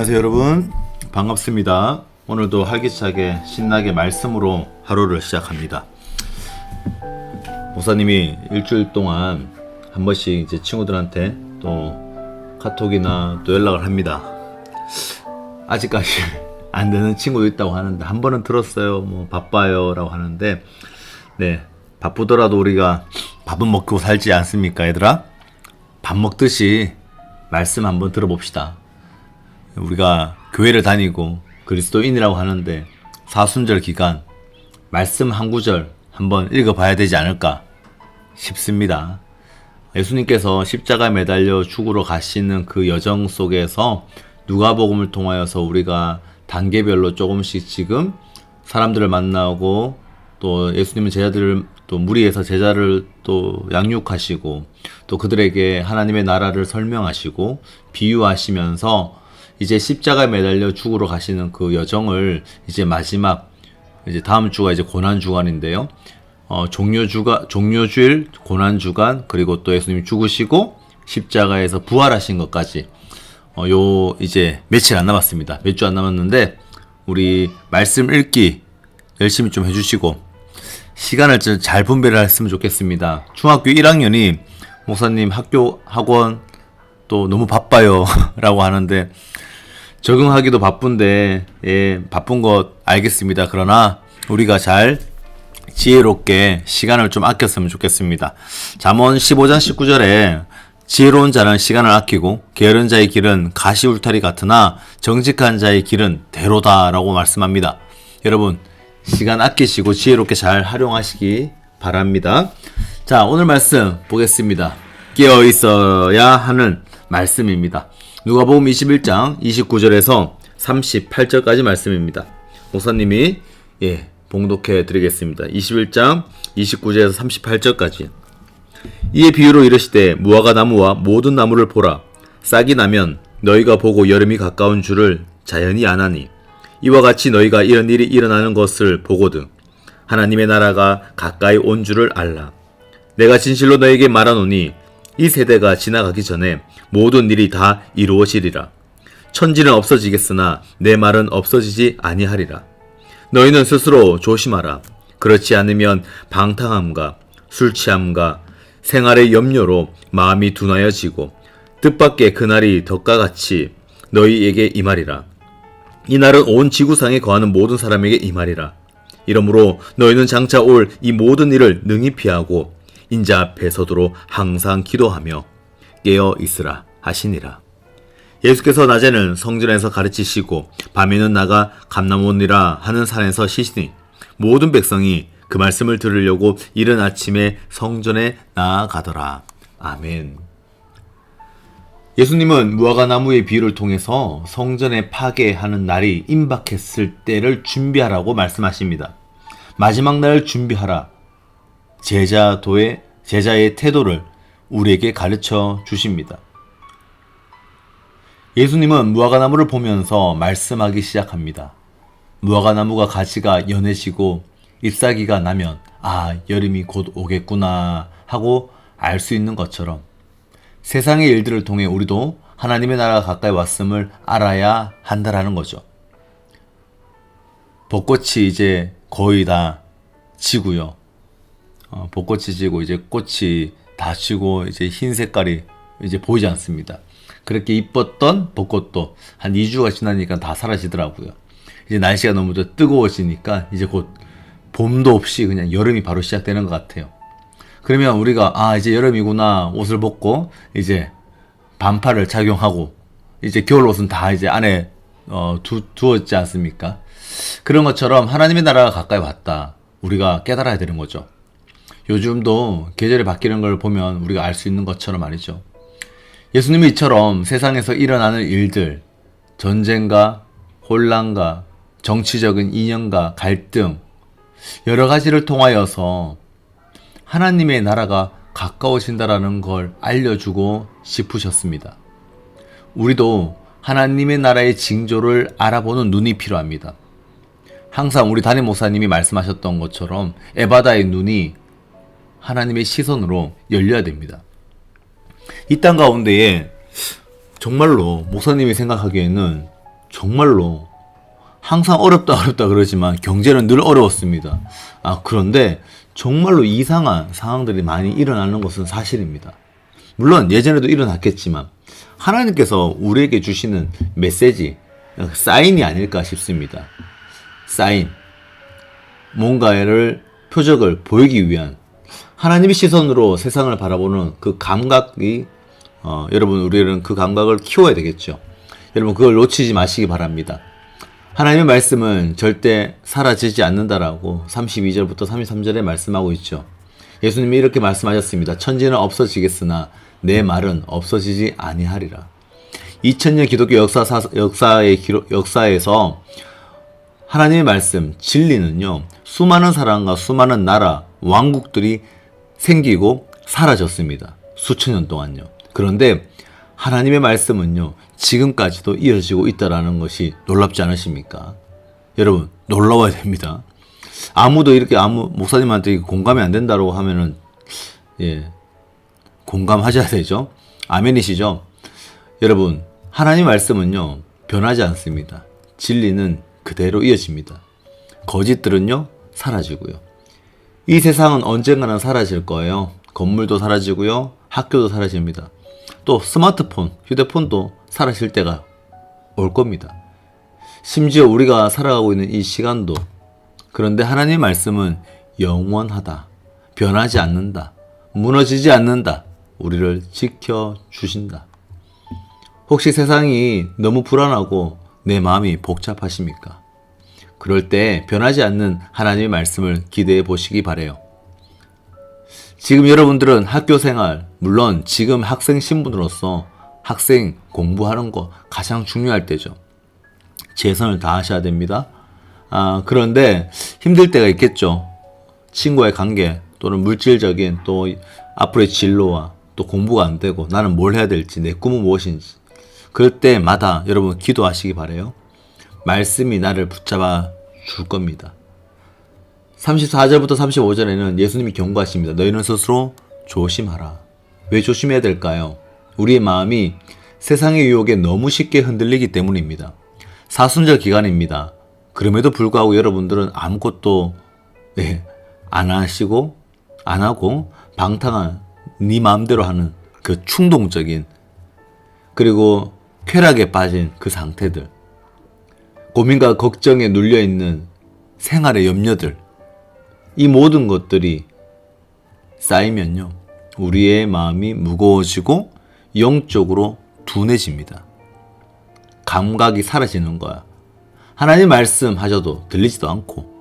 안녕하세요 여러분, 반갑습니다. 오늘도 활기차게 신나게 말씀으로 하루를 시작합니다. 목사님이 일주일 동안 한 번씩 이제 친구들한테 또 카톡이나 또 연락을 합니다. 아직까지 안 되는 친구도 있다고 하는데, 한 번은 들었어요. 뭐 바빠요 라고 하는데, 네, 바쁘더라도 우리가 밥은 먹고 살지 않습니까 얘들아? 밥 먹듯이 말씀 한번 들어봅시다. 우리가 교회를 다니고 그리스도인이라고 하는데 사순절 기간 말씀 한 구절 한번 읽어봐야 되지 않을까 싶습니다. 예수님께서 십자가에 매달려 죽으러 가시는 그 여정 속에서 누가복음을 통하여서 우리가 단계별로 조금씩 지금 사람들을 만나고, 또 예수님은 제자들을 또 무리해서 제자를 또 양육하시고, 또 그들에게 하나님의 나라를 설명하시고 비유하시면서 이제 십자가에 매달려 죽으러 가시는 그 여정을 이제 마지막, 이제 다음 주가 이제 고난 주간인데요. 종료주일, 고난 주간, 그리고 또 예수님이 죽으시고 십자가에서 부활하신 것까지 요 이제 며칠 안 남았습니다. 몇 주 안 남았는데 우리 말씀 읽기 열심히 좀 해주시고 시간을 좀 잘 분배를 했으면 좋겠습니다. 중학교 1학년이 목사님 학원 또 너무 바빠요 라고 하는데, 적응하기도 바쁜데, 예, 바쁜 것 알겠습니다. 그러나 우리가 잘 지혜롭게 시간을 좀 아꼈으면 좋겠습니다. 잠언 15장 19절에 지혜로운 자는 시간을 아끼고 게으른 자의 길은 가시 울타리 같으나 정직한 자의 길은 대로다 라고 말씀합니다. 여러분, 시간 아끼시고 지혜롭게 잘 활용하시기 바랍니다. 자, 오늘 말씀 보겠습니다. 깨어 있어야 하는 말씀입니다. 누가복음 21장 29절에서 38절까지 말씀입니다. 목사님이 봉독해 드리겠습니다. 21장 29절에서 38절까지. 이에 비유로 이르시되 무화과 나무와 모든 나무를 보라. 싹이 나면 너희가 보고 여름이 가까운 줄을 자연히 아나니, 이와 같이 너희가 이런 일이 일어나는 것을 보거든 하나님의 나라가 가까이 온 줄을 알라. 내가 진실로 너에게 말하노니 이 세대가 지나가기 전에 모든 일이 다 이루어지리라. 천지는 없어지겠으나 내 말은 없어지지 아니하리라. 너희는 스스로 조심하라. 그렇지 않으면 방탕함과 술취함과 생활의 염려로 마음이 둔하여지고 뜻밖의 그날이 덕과 같이 너희에게 임하리라. 이 날은 온 지구상에 거하는 모든 사람에게 임하리라. 이러므로 너희는 장차 올 이 모든 일을 능히 피하고 인자 앞에 서도록 항상 기도하며 깨어 있으라 하시니라. 예수께서 낮에는 성전에서 가르치시고 밤에는 나가 감람원이라 하는 산에서 쉬시니 모든 백성이 그 말씀을 들으려고 이른 아침에 성전에 나아가더라. 아멘. 예수님은 무화과 나무의 비유를 통해서 성전에 파괴하는 날이 임박했을 때를 준비하라고 말씀하십니다. 마지막 날을 준비하라. 제자의 태도를 우리에게 가르쳐 주십니다. 예수님은 무화과 나무를 보면서 말씀하기 시작합니다. 무화과 나무가 가지가 연해지고 잎사귀가 나면 여름이 곧 오겠구나 하고 알 수 있는 것처럼 세상의 일들을 통해 우리도 하나님의 나라가 가까이 왔음을 알아야 한다라는 거죠. 벚꽃이 이제 거의 다 지고요. 벚꽃이 지고 이제 꽃이 다 지고 이제 흰 색깔이 이제 보이지 않습니다. 그렇게 이뻤던 벚꽃도 한 2주가 지나니까 다 사라지더라고요. 이제 날씨가 너무 뜨거워지니까 이제 곧 봄도 없이 그냥 여름이 바로 시작되는 것 같아요. 그러면 우리가 이제 여름이구나 옷을 벗고 이제 반팔을 착용하고 이제 겨울 옷은 다 이제 안에 두었지 않습니까? 그런 것처럼 하나님의 나라가 가까이 왔다. 우리가 깨달아야 되는 거죠. 요즘도 계절이 바뀌는 걸 보면 우리가 알 수 있는 것처럼 말이죠. 예수님이 이처럼 세상에서 일어나는 일들, 전쟁과 혼란과 정치적인 이념과 갈등, 여러 가지를 통하여서 하나님의 나라가 가까워진다라는 걸 알려주고 싶으셨습니다. 우리도 하나님의 나라의 징조를 알아보는 눈이 필요합니다. 항상 우리 담임 목사님이 말씀하셨던 것처럼 에바다의 눈이 하나님의 시선으로 열려야 됩니다. 이 땅 가운데에 정말로 목사님이 생각하기에는 정말로 항상 어렵다 그러지만 경제는 늘 어려웠습니다. 그런데 정말로 이상한 상황들이 많이 일어나는 것은 사실입니다. 물론 예전에도 일어났겠지만 하나님께서 우리에게 주시는 메시지, 사인이 아닐까 싶습니다. 사인, 뭔가를 표적을 보이기 위한 하나님의 시선으로 세상을 바라보는 그 감각이 여러분 우리는 그 감각을 키워야 되겠죠. 여러분 그걸 놓치지 마시기 바랍니다. 하나님의 말씀은 절대 사라지지 않는다라고 32절부터 33절에 말씀하고 있죠. 예수님이 이렇게 말씀하셨습니다. 천지는 없어지겠으나 내 말은 없어지지 아니하리라. 2000년 기독교 역사에서 하나님의 말씀, 진리는요, 수많은 사람과 수많은 나라, 왕국들이 생기고 사라졌습니다. 수천 년 동안요. 그런데 하나님의 말씀은요, 지금까지도 이어지고 있다는 것이 놀랍지 않으십니까? 여러분, 놀라워야 됩니다. 아무도 이렇게 목사님한테 공감이 안 된다고 하면은, 공감하셔야 되죠. 아멘이시죠? 여러분, 하나님 말씀은요, 변하지 않습니다. 진리는 그대로 이어집니다. 거짓들은요, 사라지고요. 이 세상은 언젠가는 사라질 거예요. 건물도 사라지고요, 학교도 사라집니다. 또 스마트폰, 휴대폰도 사라질 때가 올 겁니다. 심지어 우리가 살아가고 있는 이 시간도. 그런데 하나님의 말씀은 영원하다, 변하지 않는다, 무너지지 않는다, 우리를 지켜주신다. 혹시 세상이 너무 불안하고 내 마음이 복잡하십니까? 그럴 때 변하지 않는 하나님의 말씀을 기대해 보시기 바라요. 지금 여러분들은 학교 생활, 물론 지금 학생 신분으로서 학생 공부하는 거 가장 중요할 때죠. 최선을 다하셔야 됩니다. 그런데 힘들 때가 있겠죠. 친구와의 관계 또는 물질적인 또 앞으로의 진로와 또 공부가 안 되고 나는 뭘 해야 될지, 내 꿈은 무엇인지. 그럴 때마다 여러분 기도하시기 바라요. 말씀이 나를 붙잡아 줄 겁니다. 34절부터 35절에는 예수님이 경고하십니다. 너희는 스스로 조심하라. 왜 조심해야 될까요? 우리의 마음이 세상의 유혹에 너무 쉽게 흔들리기 때문입니다. 사순절 기간입니다. 그럼에도 불구하고 여러분들은 아무것도 안 하고 방탕한 네 마음대로 하는 그 충동적인, 그리고 쾌락에 빠진 그 상태들, 고민과 걱정에 눌려있는 생활의 염려들, 이 모든 것들이 쌓이면요, 우리의 마음이 무거워지고 영적으로 둔해집니다. 감각이 사라지는 거야. 하나님 말씀하셔도 들리지도 않고,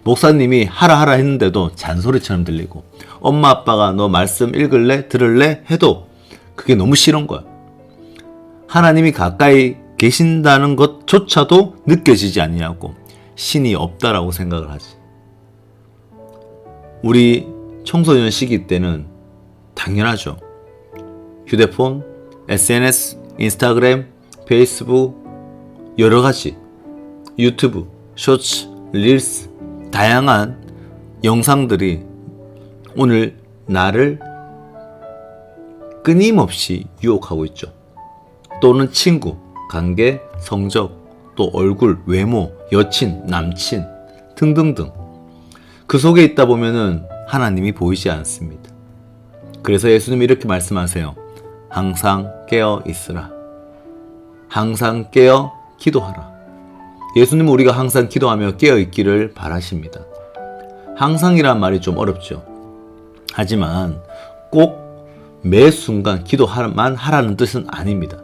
목사님이 하라 했는데도 잔소리처럼 들리고, 엄마 아빠가 너 말씀 읽을래? 들을래? 해도 그게 너무 싫은 거야. 하나님이 가까이 계신다는 것조차도 느껴지지 아니하고 신이 없다라고 생각을 하지. 우리 청소년 시기 때는 당연하죠. 휴대폰, SNS, 인스타그램, 페이스북, 여러 가지, 유튜브, 쇼츠, 릴스, 다양한 영상들이 오늘 나를 끊임없이 유혹하고 있죠. 또는 친구, 관계, 성적, 또 얼굴, 외모, 여친, 남친 등등등. 그 속에 있다 보면은 하나님이 보이지 않습니다. 그래서 예수님이 이렇게 말씀하세요. 항상 깨어 있으라. 항상 깨어 기도하라. 예수님은 우리가 항상 기도하며 깨어 있기를 바라십니다. 항상이란 말이 좀 어렵죠. 하지만 꼭 매 순간 기도만 하라는 뜻은 아닙니다.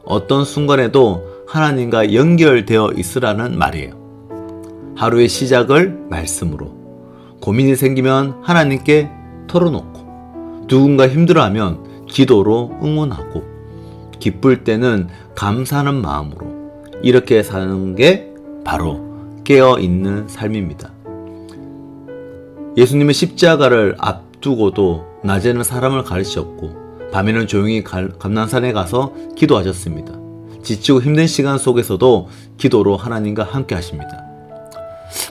어떤 순간에도 하나님과 연결되어 있으라는 말이에요. 하루의 시작을 말씀으로, 고민이 생기면 하나님께 털어놓고, 누군가 힘들어하면 기도로 응원하고, 기쁠 때는 감사하는 마음으로, 이렇게 사는 게 바로 깨어있는 삶입니다. 예수님은 십자가를 앞두고도 낮에는 사람을 가르치셨고 밤에는 조용히 감난산에 가서 기도하셨습니다. 지치고 힘든 시간 속에서도 기도로 하나님과 함께 하십니다.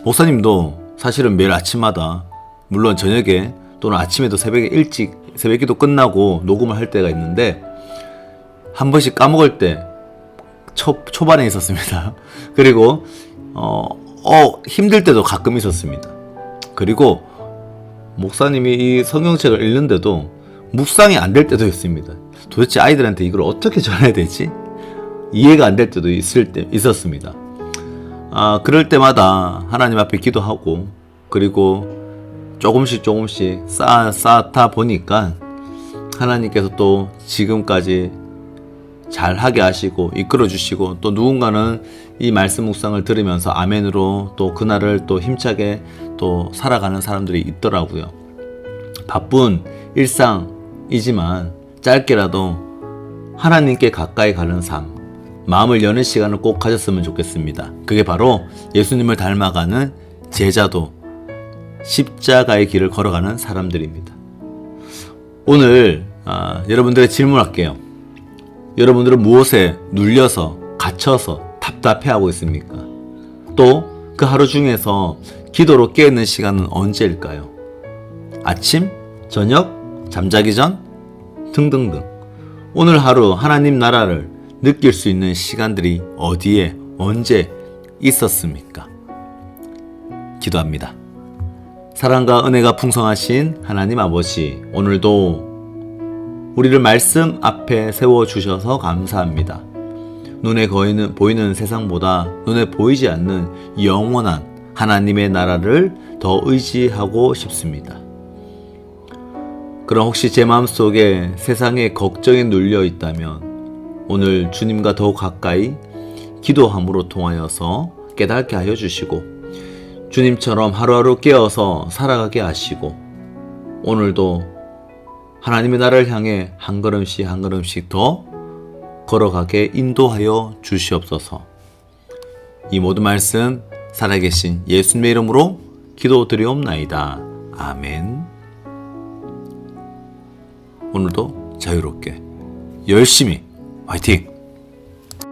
목사님도 사실은 매일 아침마다, 물론 저녁에 또는 아침에도 새벽에 일찍 새벽기도 끝나고 녹음을 할 때가 있는데, 한 번씩 까먹을 때 초반에 있었습니다. 그리고 힘들 때도 가끔 있었습니다. 그리고 목사님이 이 성경책을 읽는데도 묵상이 안 될 때도 있습니다. 도대체 아이들한테 이걸 어떻게 전해야 되지? 이해가 안 될 때도 있었습니다. 그럴 때마다 하나님 앞에 기도하고, 그리고 조금씩 쌓다 보니까 하나님께서 또 지금까지 잘하게 하시고 이끌어 주시고, 또 누군가는 이 말씀 묵상을 들으면서 아멘으로 또 그날을 또 힘차게 또 살아가는 사람들이 있더라고요. 바쁜 일상이지만 짧게라도 하나님께 가까이 가는 삶, 마음을 여는 시간을 꼭 가졌으면 좋겠습니다. 그게 바로 예수님을 닮아가는 제자도, 십자가의 길을 걸어가는 사람들입니다. 오늘 여러분들의 질문할게요. 여러분들은 무엇에 눌려서, 갇혀서 답답해하고 있습니까? 또 그 하루 중에서 기도로 깨어있는 시간은 언제일까요? 아침, 저녁, 잠자기 전 등등등. 오늘 하루 하나님 나라를 느낄 수 있는 시간들이 어디에 언제 있었습니까? 기도합니다. 사랑과 은혜가 풍성하신 하나님 아버지, 오늘도 우리를 말씀 앞에 세워주셔서 감사합니다. 눈에 보이는 세상보다 눈에 보이지 않는 영원한 하나님의 나라를 더 의지하고 싶습니다. 그럼 혹시 제 마음속에 세상의 걱정에 눌려 있다면 오늘 주님과 더욱 가까이 기도함으로 통하여서 깨닫게 하여 주시고, 주님처럼 하루하루 깨어서 살아가게 하시고, 오늘도 하나님의 나라를 향해 한 걸음씩 더 걸어가게 인도하여 주시옵소서. 이 모든 말씀 살아계신 예수님의 이름으로 기도드리옵나이다. 아멘. 오늘도 자유롭게 열심히 화이팅!